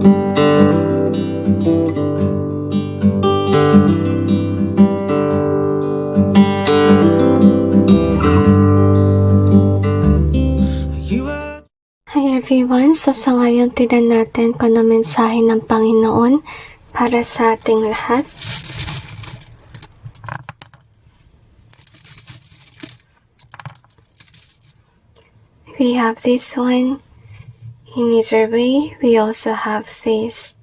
Hi everyone! So sa ngayon, tignan natin kung ano mensahe ng Panginoon para sa ating lahat. We have this one, in His way. We also have this,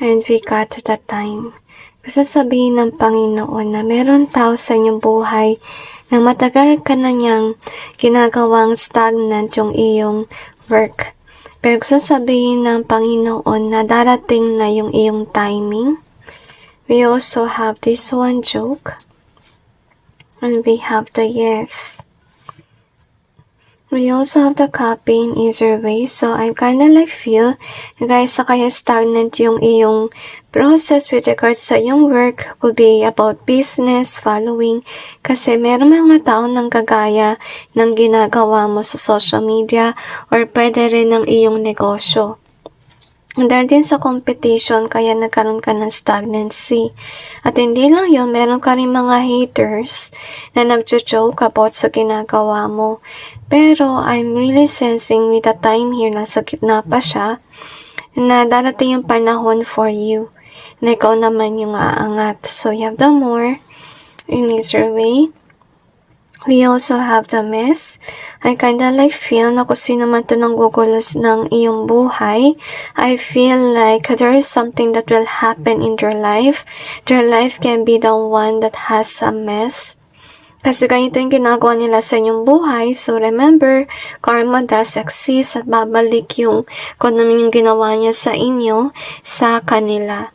and we got the time. Gusto sabihin ng Panginoon na meron tao sa inyong buhay na matagal ka na niyang ginagawang stagnant yung iyong work. Pero gusto sabihin ng Panginoon na darating na yung iyong timing. We also have this one joke. And we have the yes. We also have the copy in either way. So I kinda feel, guys, na kaya stagnant yung iyong process with regards sa iyong work. Could be about business, following. Kasi meron mga tao nang kagaya ng ginagawa mo sa social media or pwede rin ng iyong negosyo. Dahil din sa competition, kaya nagkaroon ka ng stagnancy. At hindi lang yun, meron ka rin mga haters na nagjo-joke about sa ginagawa mo. Pero I'm really sensing with the time here, nasa gitna pa siya, na darating yung panahon for you, na ikaw naman yung aangat. So you have the more in either way. We also have the mess. I kinda feel na kung sino man to nang gugulos ng iyong buhay, I feel like there is something that will happen in your life. Your life can be the one that has a mess. Kasi ganito yung ginagawa nila sa inyong buhay. So remember, karma does exist at babalik yung kung ano yung ginawa niya sa inyo sa kanila.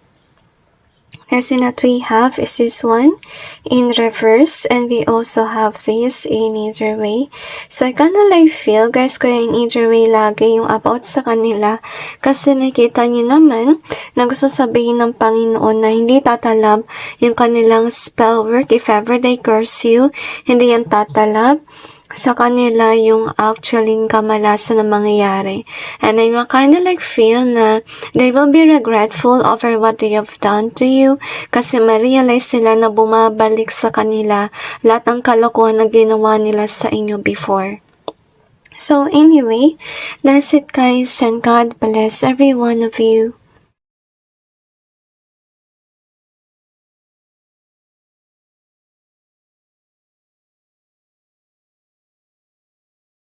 Lesson that we have is this one in reverse, and we also have this in either way. So I kinda feel, guys, kaya in either way lagi yung about sa kanila, kasi nakita nyo naman na gusto sabihin ng Panginoon na hindi tatalab yung kanilang spell work. If ever they curse you, hindi yan tatalab sa kanila yung actually kamalasan na mangyayari. And I kinda feel na they will be regretful over what they have done to you, kasi ma-realize sila na bumabalik sa kanila lahat ng kalokohan na ginawa nila sa inyo before. So anyway, that's it guys, and God bless every one of you.